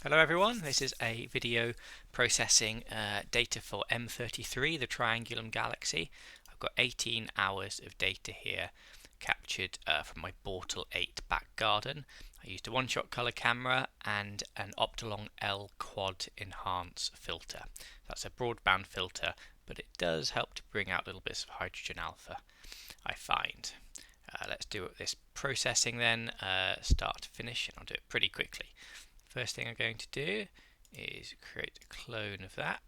Hello everyone, this is a video processing data for M33, the Triangulum Galaxy. I've got 18 hours of data here captured from my Bortle 8 back garden. I used a one-shot color camera and an Optolong L quad enhance filter. That's a broadband filter, but it does help to bring out little bits of hydrogen alpha, I find. Let's do this processing then, start to finish, and I'll do it pretty quickly. First thing I'm going to do is create a clone of that,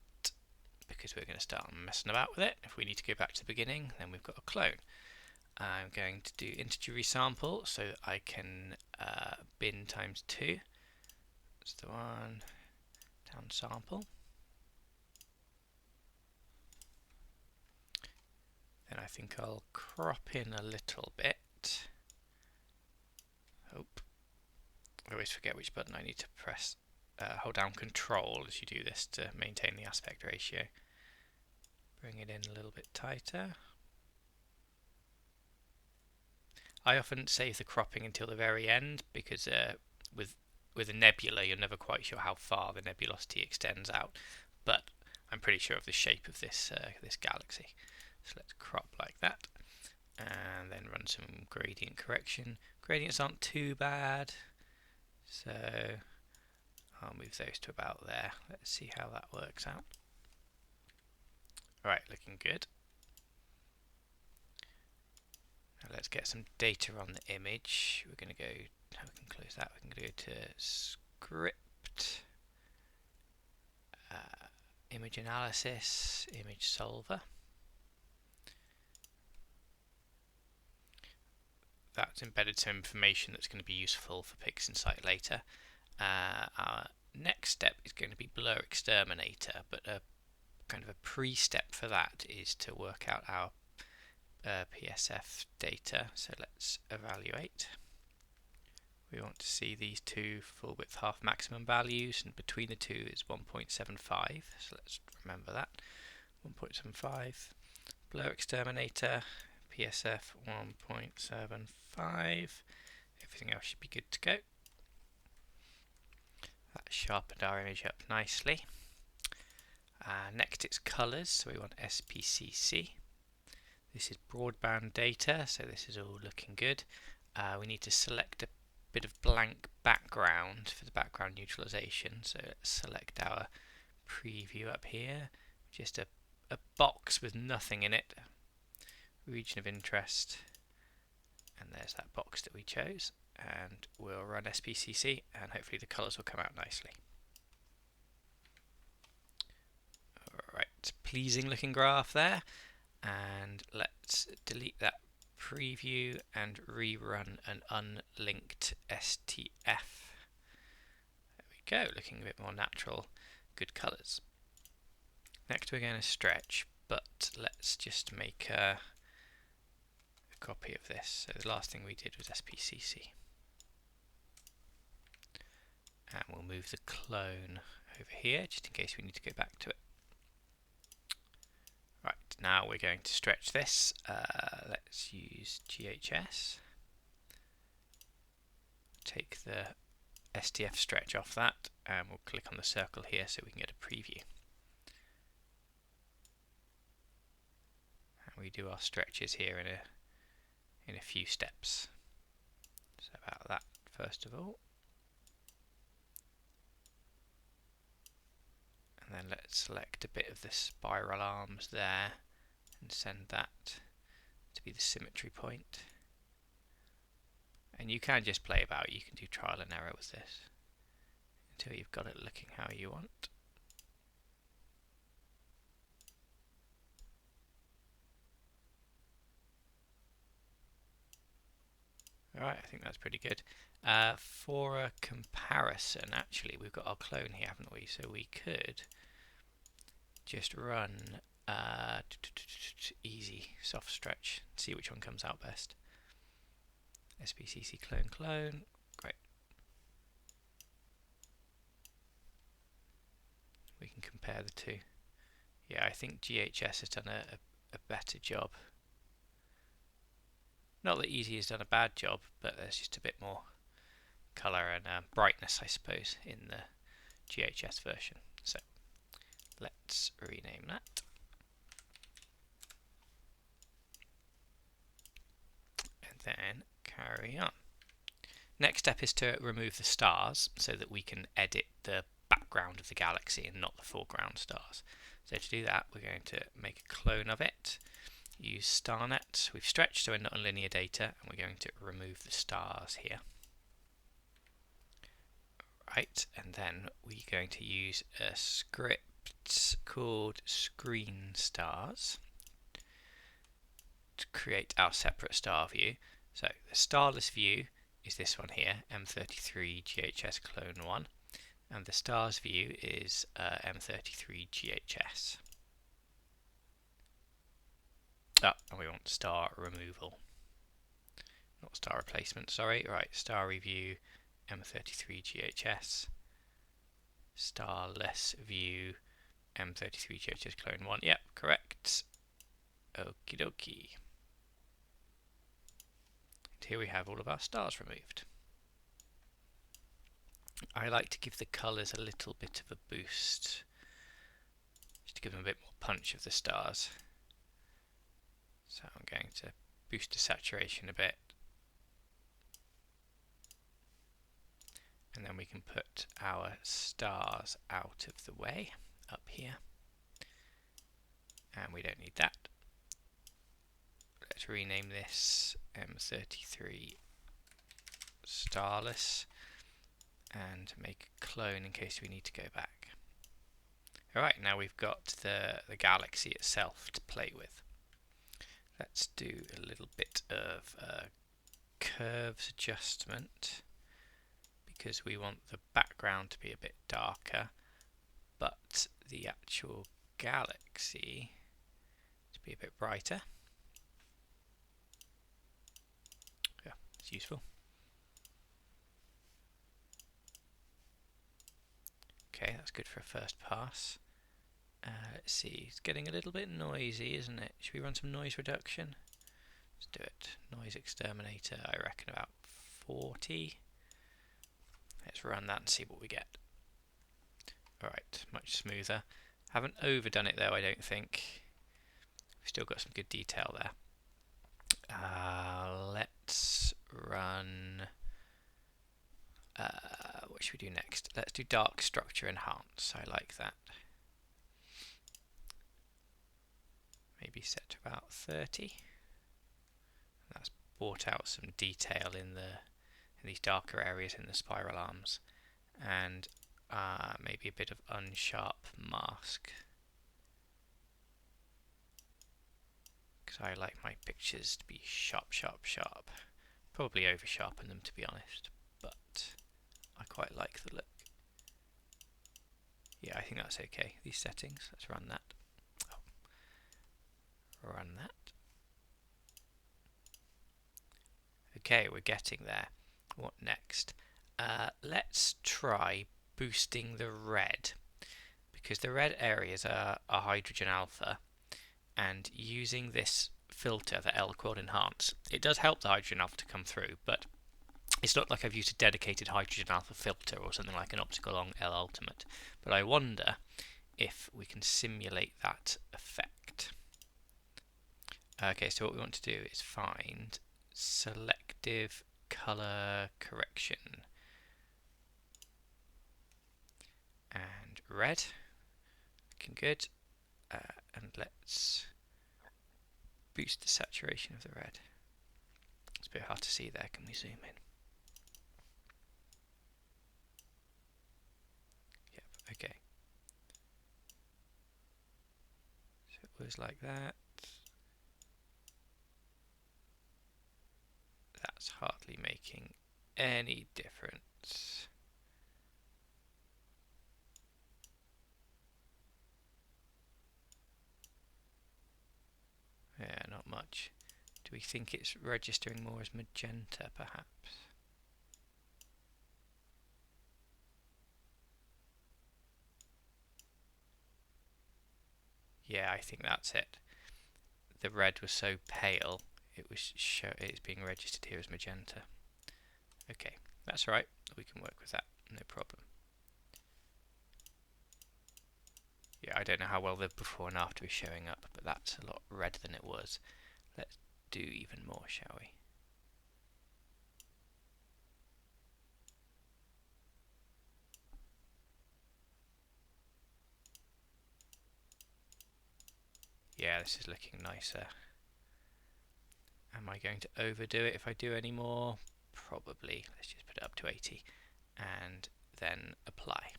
because we're going to start messing about with it. If we need to go back to the beginning, then we've got a clone. I'm going to do integer resample so that I can bin times 2. That's the one. Down sample. Then I think I'll crop in a little bit. I always forget which button I need to press. Hold down Control as you do this to maintain the aspect ratio. Bring it in a little bit tighter. I often save the cropping until the very end because with a nebula you're never quite sure how far the nebulosity extends out, but I'm pretty sure of the shape of this this galaxy. So let's crop like that, and then run some gradient correction. Gradients aren't too bad. So I'll move those to about there. Let's see how that works out. Alright, looking good. Now let's get some data on the image. We're going to go, we can close that, we can go to Script, Image Analysis, Image Solver. That's embedded some information that's going to be useful for PixInsight later. Our next step is going to be Blur Exterminator, but a kind of a pre-step for that is to work out our PSF data. So let's evaluate. We want to see these two full width half maximum values, and between the two is 1.75. So let's remember that. 1.75. Blur Exterminator, PSF 1.75. Everything else should be good to go. That sharpened our image up nicely. Next it's colours, so we want SPCC. This is broadband data, so this is all looking good. We need to select a bit of blank background for the background neutralization, so let's select our preview up here. Just a box with nothing in it. Region of interest, and there's that box that we chose, and we'll run SPCC and hopefully the colours will come out nicely. Alright, pleasing looking graph there, and let's delete that preview and rerun an unlinked STF. There we go, looking a bit more natural, good colours. Next we're going to stretch, but let's just make a copy of this. So the last thing we did was SPCC. And we'll move the clone over here just in case we need to go back to it. Right, now we're going to stretch this. Let's use GHS. Take the STF stretch off that, and we'll click on the circle here so we can get a preview. And we do our stretches here in a few steps. So about that first of all. And then let's select a bit of the spiral arms there and send that to be the symmetry point. And you can just play about, you can do trial and error with this until you've got it looking how you want. Alright, I think that's pretty good. For a comparison, actually, we've got our clone here, haven't we? So we could just run easy soft stretch, see which one comes out best. SPCC clone, great. We can compare the two. Yeah, I think GHS has done a better job. Not that Easy has done a bad job, but there's just a bit more colour and brightness, I suppose, in the GHS version. So let's rename that. And then carry on. Next step is to remove the stars so that we can edit the background of the galaxy and not the foreground stars. So to do that, we're going to make a clone of it, use StarNet. We've stretched so we're not on linear data, and we're going to remove the stars here. Right, and then we're going to use a script called screen stars to create our separate star view. So the starless view is this one here, M33 GHS clone 1, and the stars view is M33 GHS. And we want star removal, not star replacement, sorry. Right, star review M33 GHS, starless view M33 GHS clone 1. Yep, correct. Okie dokie. And here we have all of our stars removed. I like to give the colours a little bit of a boost, just to give them a bit more punch of the stars. So I'm going to boost the saturation a bit. And then we can put our stars out of the way up here. And we don't need that. Let's rename this M33 Starless and make a clone in case we need to go back. Alright, now we've got the galaxy itself to play with. Let's do a little bit of curves adjustment, because we want the background to be a bit darker, but the actual galaxy to be a bit brighter. Yeah, it's useful. Okay, that's good for a first pass. Let's see, it's getting a little bit noisy, isn't it? Should we run some noise reduction? Let's do it. Noise exterminator, I reckon about 40. Let's run that and see what we get. Alright, much smoother. Haven't overdone it though, I don't think. We've still got some good detail there. Let's run... what should we do next? Let's do dark structure enhance. I like that. Maybe set to about 30. That's brought out some detail in these darker areas in the spiral arms, and maybe a bit of unsharp mask, because I like my pictures to be sharp, sharp, sharp. Probably over sharpen them, to be honest, but I quite like the look. Yeah, I think that's okay, these settings. Let's run that. Run that. Okay, we're getting there. What next? Let's try boosting the red, because the red areas are hydrogen alpha, and using this filter, the L-Quad Enhance, it does help the hydrogen alpha to come through, but it's not like I've used a dedicated hydrogen alpha filter or something like an optical long L Ultimate. But I wonder if we can simulate that effect. Okay, so what we want to do is find selective color correction and red, looking good, and let's boost the saturation of the red. It's a bit hard to see there, can we zoom in? Yep, okay. So it was like that. That's hardly making any difference. Yeah, not much. Do we think it's registering more as magenta, perhaps? Yeah, I think that's it. The red was so pale, it's being registered here as magenta. Okay, that's right. We can work with that, no problem. Yeah, I don't know how well the before and after is showing up, but that's a lot redder than it was. Let's do even more, shall we? Yeah, this is looking nicer. Am I going to overdo it if I do any more? Probably. Let's just put it up to 80 and then apply.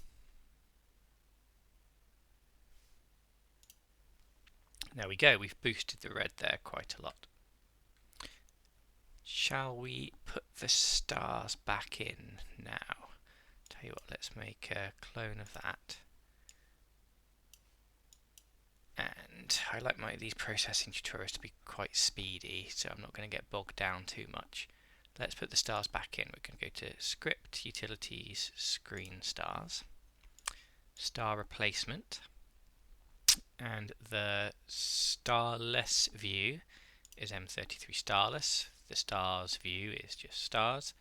There we go, we've boosted the red there quite a lot. Shall we put the stars back in now? Tell you what, let's make a clone of that. And I like these processing tutorials to be quite speedy, so I'm not going to get bogged down too much. Let's put the stars back in. We're going to go to Script, Utilities, Screen Stars, Star Replacement, and the starless view is M33 starless. The stars view is just stars,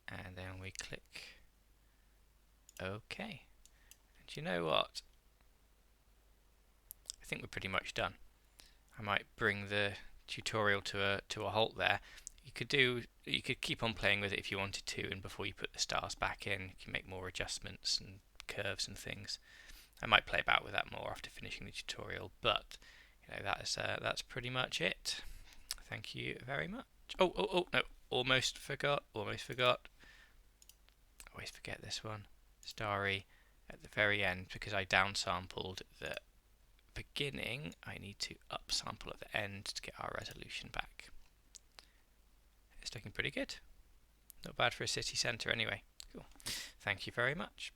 and then we click OK. And you know what? I think we're pretty much done. I might bring the tutorial to a halt there. You could keep on playing with it if you wanted to, and before you put the stars back in, you can make more adjustments and curves and things. I might play about with that more after finishing the tutorial, but you know, that's pretty much it. Thank you very much. Oh no, almost forgot. Always forget this one. Starry at the very end, because I downsampled the beginning. I need to upsample at the end to get our resolution back. It's looking pretty good. Not bad for a city centre anyway. Cool. Thank you very much.